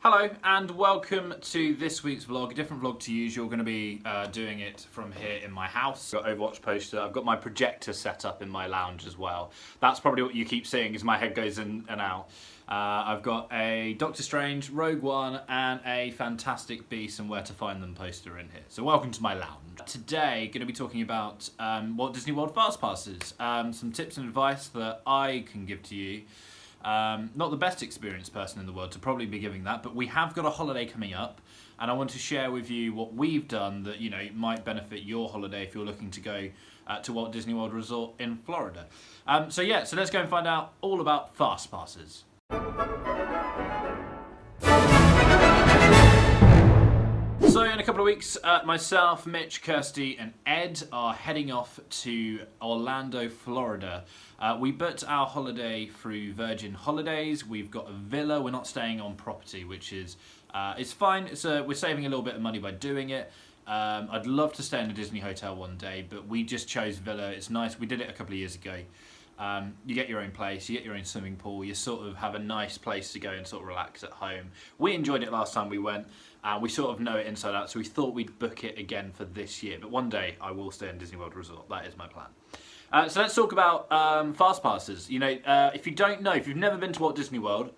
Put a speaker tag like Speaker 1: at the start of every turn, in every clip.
Speaker 1: Hello and welcome to this week's vlog, a different vlog to usual. Going to be doing it from here in my house. I've got Overwatch poster, I've got my projector set up in my lounge as well. That's probably what you keep seeing as my head goes in and out. I've got a Doctor Strange, Rogue One and a Fantastic Beasts and Where to Find Them poster in here. So welcome to my lounge. Today going to be talking about Walt Disney World FastPasses, some tips and advice that I can give to you. Not the best experienced person in the world to probably be giving that, but we have got a holiday coming up and I want to share with you what we've done that might benefit your holiday if you're looking to go to Walt Disney World Resort in Florida. So let's go and find out all about FastPasses. So in a couple of weeks, myself, Mitch, Kirsty and Ed are heading off to Orlando, Florida. We booked our holiday through Virgin Holidays. We've got a villa. We're not staying on property, which is it's fine. We're saving a little bit of money by doing it. I'd love to stay in a Disney hotel one day, but we just chose villa. It's nice. We did it a couple of years ago. You get your own place, you get your own swimming pool, you sort of have a nice place to go and sort of relax at home. We enjoyed it last time we went, we sort of know it inside out, so we thought we'd book it again for this year. But one day I will stay in Disney World Resort, that is my plan. So let's talk about FastPasses. If you don't know, if you've never been to Walt Disney World,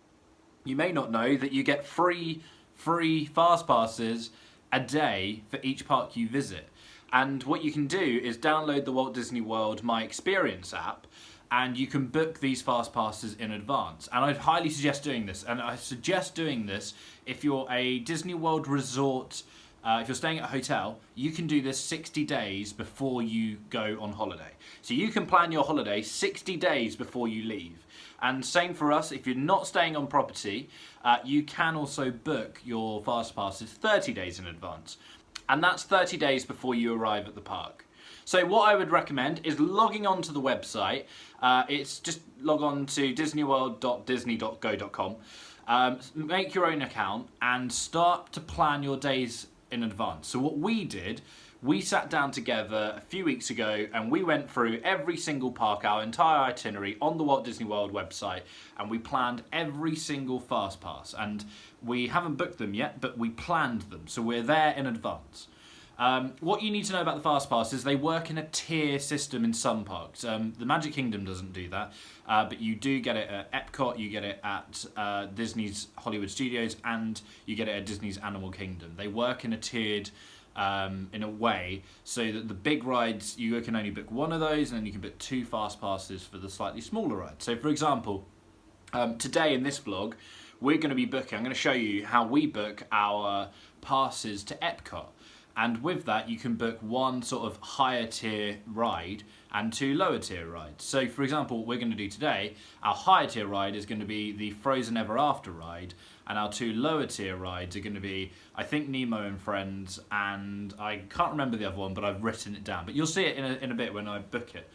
Speaker 1: you may not know that you get free FastPasses a day for each park you visit. And what you can do is download the Walt Disney World My Experience app, and you can book these FastPasses in advance. And I'd highly suggest doing this. And I suggest doing this if you're a Disney World Resort, if you're staying at a hotel, you can do this 60 days before you go on holiday. So you can plan your holiday 60 days before you leave. And same for us, if you're not staying on property, you can also book your FastPasses 30 days in advance. And that's 30 days before you arrive at the park. So what I would recommend is logging on to the website. It's just log on to disneyworld.disney.go.com. Make your own account and start to plan your days in advance. So what we did, we sat down together a few weeks ago and we went through every single park, our entire itinerary on the Walt Disney World website, and we planned every single FastPass. And we haven't booked them yet, but we planned them, so we're there in advance. What you need to know about the FastPass is they work in a tier system in some parks. The Magic Kingdom doesn't do that, but you do get it at EPCOT, you get it at Disney's Hollywood Studios, and you get it at Disney's Animal Kingdom. They work in a tiered in a way so that the big rides, you can only book one of those, and then you can book 2 FastPasses for the slightly smaller rides. So for example, today in this vlog, we're going to be booking, I'm going to show you how we book our passes to EPCOT. And with that, you can book one sort of higher tier ride and 2 lower tier rides. So for example, what we're going to do today, our higher tier ride is going to be the Frozen Ever After ride, and our 2 lower tier rides are going to be, I think, Nemo and Friends, and I can't remember the other one, but I've written it down. But you'll see it in a bit when I book it.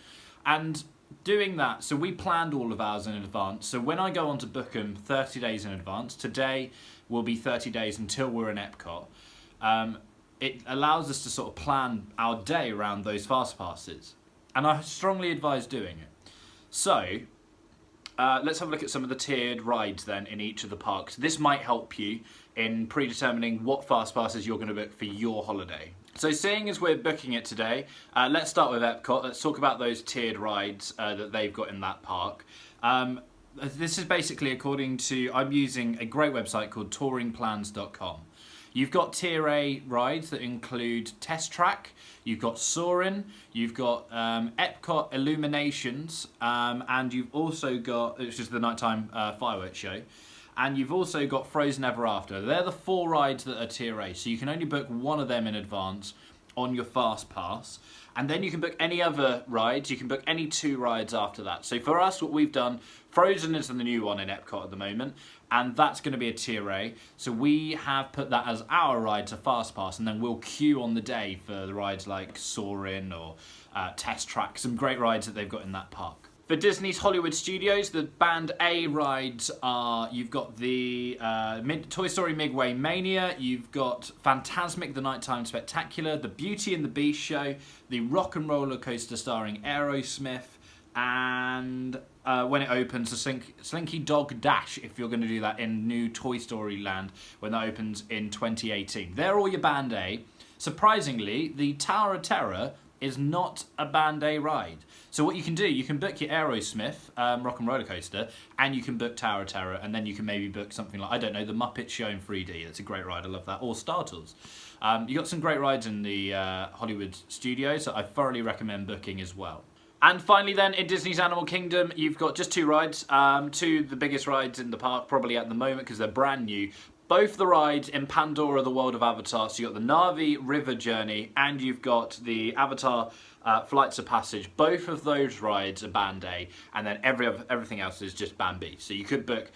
Speaker 1: And doing that, so we planned all of ours in advance. So when I go on to book them 30 days in advance, today will be 30 days until we're in EPCOT. It allows us to sort of plan our day around those FastPasses. And I strongly advise doing it. So, let's have a look at some of the tiered rides then in each of the parks. This might help you in predetermining what FastPasses you're going to book for your holiday. So seeing as we're booking it today, let's start with EPCOT. Let's talk about those tiered rides that they've got in that park. This is basically according to, I'm using a great website called touringplans.com. You've got Tier A rides that include Test Track, you've got Soarin', you've got EPCOT Illuminations, and you've also got, which is the nighttime fireworks show, and you've also got Frozen Ever After. They're the 4 rides that are Tier A, so you can only book one of them in advance on your FastPass, and then you can book any other rides. You can book any 2 rides after that. So for us, what we've done, Frozen is the new one in EPCOT at the moment, and that's going to be a Tier A. So we have put that as our ride to FastPass, and then we'll queue on the day for the rides like Soarin' or Test Track, some great rides that they've got in that park. For Disney's Hollywood Studios, the Band A rides are, you've got the Toy Story Midway Mania, you've got Fantasmic the Nighttime Spectacular, the Beauty and the Beast show, the Rock and Roller Coaster starring Aerosmith, and when it opens, the Slinky Dog Dash, if you're going to do that in new Toy Story Land, when that opens in 2018. They're all your Band A. Surprisingly, the Tower of Terror is not a Band A ride. So what you can do, you can book your Aerosmith Rock and Roller Coaster, and you can book Tower of Terror, and then you can maybe book something like, I don't know, the Muppet Show in 3D. That's a great ride, I love that. Or Star Tours. You got some great rides in the Hollywood studios that I thoroughly recommend booking as well. And finally then, in Disney's Animal Kingdom, you've got just 2 rides. 2 of the biggest rides in the park, probably at the moment, because they're brand new. Both the rides in Pandora, the World of Avatar. So you've got the Na'vi River Journey, and you've got the Avatar Flights of Passage. Both of those rides are Band A, and then everything else is just Band B. So you could book,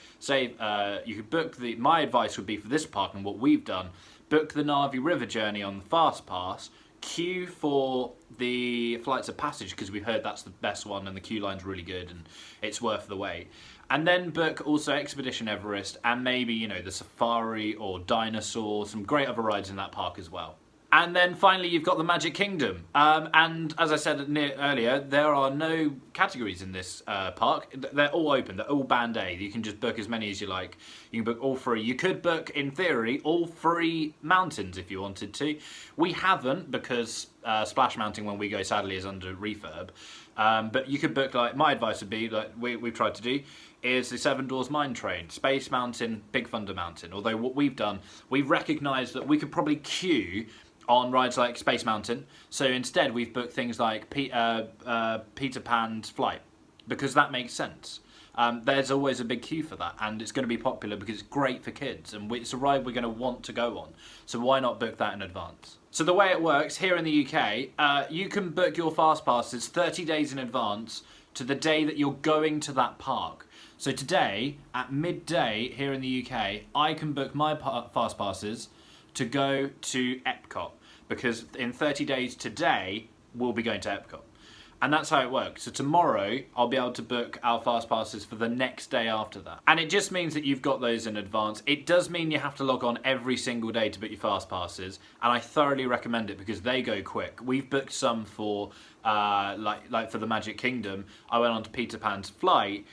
Speaker 1: my advice would be for this park and what we've done, book the Na'vi River Journey on the FastPass, queue for the Flights of Passage, because we've heard that's the best one and the queue line's really good and it's worth the wait. And then book also Expedition Everest and maybe, you know, the Safari or Dinosaur, some great other rides in that park as well. And then finally, you've got the Magic Kingdom. And as I said earlier, there are no categories in this park. They're all open. They're all Band A. You can just book as many as you like. You can book all 3. You could book, in theory, all 3 mountains if you wanted to. We haven't, because Splash Mountain, when we go, sadly, is under refurb. But you could book, like, my advice would be, like we've tried to do, is the Seven Dwarfs Mine Train, Space Mountain, Big Thunder Mountain. Although what we've done, we've recognised that we could probably queue on rides like Space Mountain. So instead we've booked things like Peter Pan's Flight, because that makes sense. There's always a big queue for that, and it's going to be popular because it's great for kids, and it's a ride we're going to want to go on. So why not book that in advance? So the way it works here in the UK, you can book your fast passes 30 days in advance to the day that you're going to that park. So today, at midday here in the UK, I can book my fast passes to go to EPCOT, because in 30 days today, we'll be going to EPCOT. And that's how it works. So tomorrow, I'll be able to book our fast passes for the next day after that. And it just means that you've got those in advance. It does mean you have to log on every single day to book your fast passes, and I thoroughly recommend it because they go quick. We've booked some for, like for the Magic Kingdom. I went on to Peter Pan's Flight.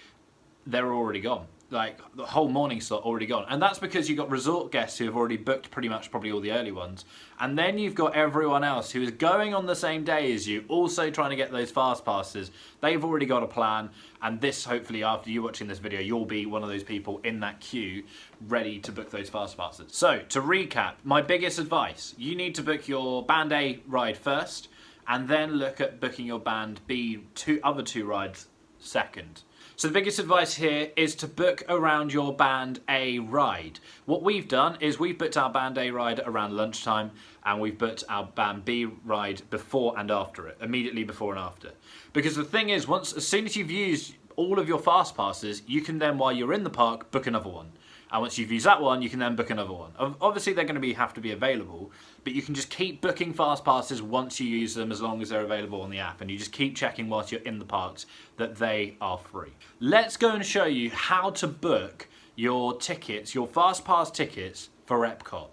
Speaker 1: They're already gone. Like, the whole morning slot already gone. And that's because you've got resort guests who have already booked pretty much probably all the early ones. And then you've got everyone else who is going on the same day as you, also trying to get those fast passes. They've already got a plan, and this, hopefully, after you watching this video, you'll be one of those people in that queue ready to book those fast passes. So, to recap, my biggest advice, you need to book your Band A ride first, and then look at booking your Band B other two rides second. So the biggest advice here is to book around your Band A ride. What we've done is we've booked our Band A ride around lunchtime, and we've booked our Band B ride before and after it, immediately before and after. Because the thing is, as soon as you've used all of your fast passes, you can then, while you're in the park, book another one. And once you've used that one, you can then book another one. Obviously, they're going to have to be available, but you can just keep booking fast passes once you use them, as long as they're available on the app. And you just keep checking whilst you're in the parks that they are free. Let's go and show you how to book your tickets, your fast pass tickets for EPCOT.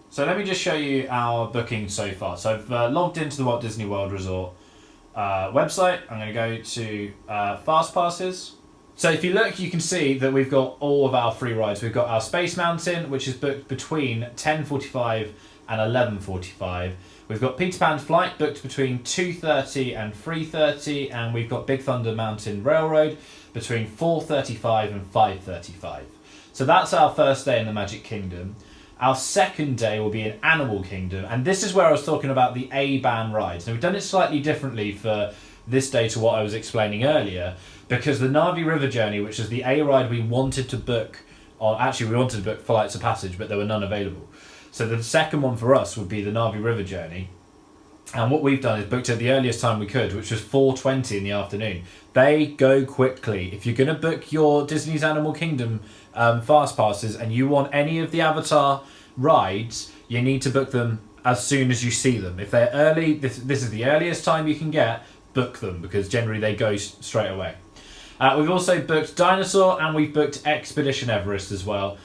Speaker 1: So let me just show you our booking so far. So I've logged into the Walt Disney World Resort website. I'm going to go to fast passes. So if you look, you can see that we've got all of our free rides. We've got our Space Mountain, which is booked between 10:45 and 11:45. We've got Peter Pan's Flight booked between 2:30 and 3:30, and we've got Big Thunder Mountain Railroad between 4:35 and 5:35. So that's our first day in the Magic Kingdom. Our second day will be in Animal Kingdom, and this is where I was talking about the A-Band rides. Now we've done it slightly differently for this day to what I was explaining earlier, because the Na'vi River Journey, which is the A ride we wanted to book, or actually we wanted to book Flights of Passage, but there were none available. So the second one for us would be the Na'vi River Journey. And what we've done is booked at the earliest time we could, which was 4:20 in the afternoon. They go quickly. If you're going to book your Disney's Animal Kingdom fast passes and you want any of the Avatar rides, you need to book them as soon as you see them. If they're early, this is the earliest time you can get, book them, because generally they go straight away. We've also booked Dinosaur, and we've booked Expedition Everest as well.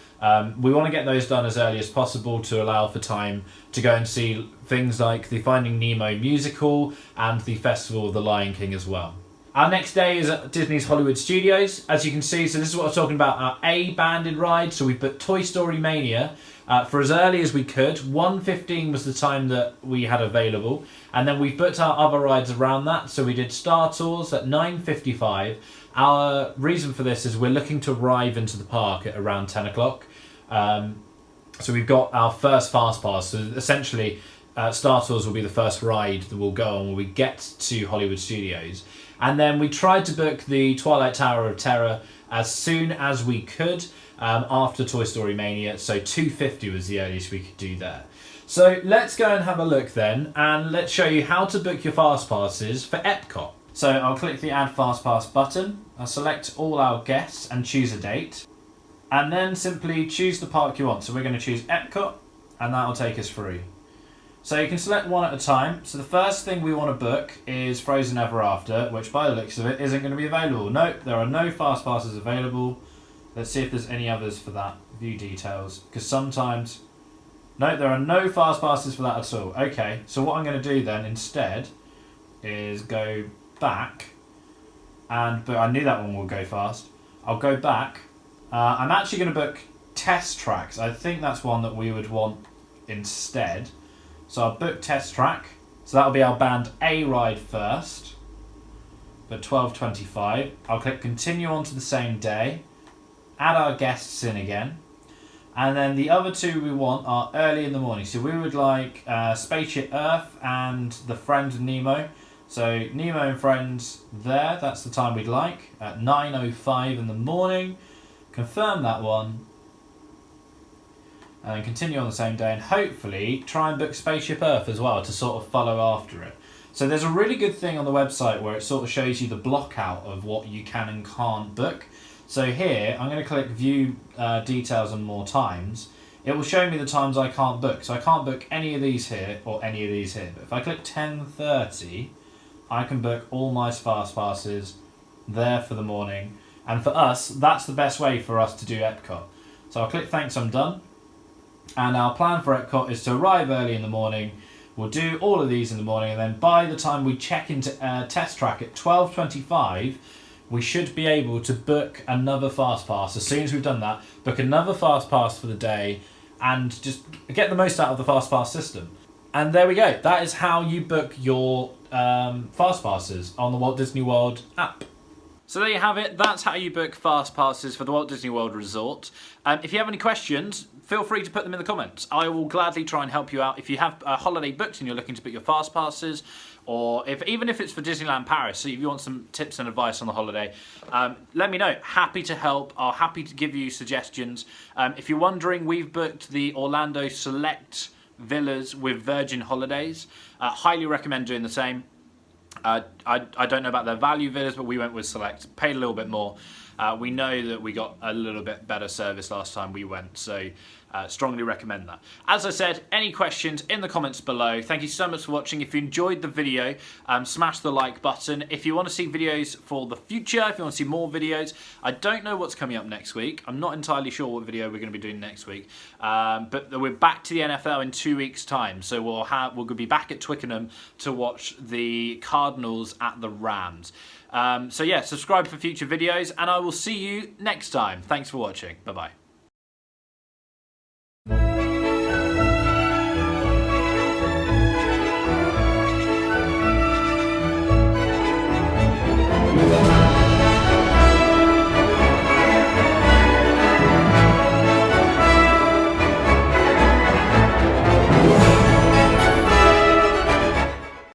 Speaker 1: We want to get those done as early as possible to allow for time to go and see things like the Finding Nemo musical and the Festival of the Lion King as well. Our next day is at Disney's Hollywood Studios. As you can see, so this is what I was talking about, our A-banded ride. So we put Toy Story Mania for as early as we could. 1:15 was the time that we had available. And then we put our other rides around that. So we did Star Tours at 9:55. Our reason for this is we're looking to arrive into the park at around 10 o'clock. So we've got our first FastPass. So essentially, Star Tours will be the first ride that we'll go on when we get to Hollywood Studios. And then we tried to book the Twilight Tower of Terror as soon as we could after Toy Story Mania. So 2:50 was the earliest we could do there. So let's go and have a look then, and let's show you how to book your FastPasses for EPCOT. So I'll click the Add FastPass button. I'll select all our guests and choose a date. And then simply choose the park you want. So we're going to choose EPCOT, and that will take us through. So you can select one at a time. So the first thing we want to book is Frozen Ever After, which by the looks of it isn't going to be available. Nope, there are no FastPasses available. Let's see if there's any others for that. View details, because sometimes... No, there are no FastPasses for that at all. Okay, so what I'm going to do then instead is go back, but I knew that one would go fast. I'll go back. I'm actually going to book Test Tracks. I think that's one that we would want instead. So I'll book Test Track. So that'll be our Band A ride first, but 12:25. I'll click Continue on to the same day. Add our guests in again. And then the other two we want are early in the morning. So we would like Spaceship Earth and the Friends of Nemo. So Nemo and Friends there, that's the time we'd like, at 9:05 in the morning. Confirm that one. And then continue on the same day, and hopefully try and book Spaceship Earth as well to sort of follow after it. So there's a really good thing on the website where it sort of shows you the block out of what you can and can't book. So here, I'm going to click View Details and More Times. It will show me the times I can't book. So I can't book any of these here or any of these here. But if I click 10:30, I can book all my FastPasses there for the morning. And for us, that's the best way for us to do EPCOT. So I'll click Thanks, I'm done. And our plan for EPCOT is to arrive early in the morning. We'll do all of these in the morning, and then by the time we check into Test Track at 12:25, we should be able to book another FastPass. As soon as we've done that, book another FastPass for the day, and just get the most out of the FastPass system. And there we go. That is how you book your FastPasses on the Walt Disney World app. So there you have it. That's how you book FastPasses for the Walt Disney World Resort. If you have any questions, feel free to put them in the comments. I will gladly try and help you out. If you have a holiday booked and you're looking to book your FastPasses, or even if it's for Disneyland Paris, so if you want some tips and advice on the holiday, let me know. Happy to help. I'll happy to give you suggestions. If you're wondering, we've booked the Orlando Select Villas with Virgin Holidays. Highly recommend doing the same. I don't know about their value villas, but we went with Select, paid a little bit more. We know that we got a little bit better service last time we went, so strongly recommend that. As I said, any questions in the comments below. Thank you so much for watching. If you enjoyed the video, smash the like button. If you want to see videos for the future, if you want to see more videos, I don't know what's coming up next week. I'm not entirely sure what video we're going to be doing next week, but we're back to the NFL in 2 weeks' time, so we'll be back at Twickenham to watch the Cardinals at the Rams. So yeah, subscribe for future videos, and I will see you next time. Thanks for watching. Bye-bye.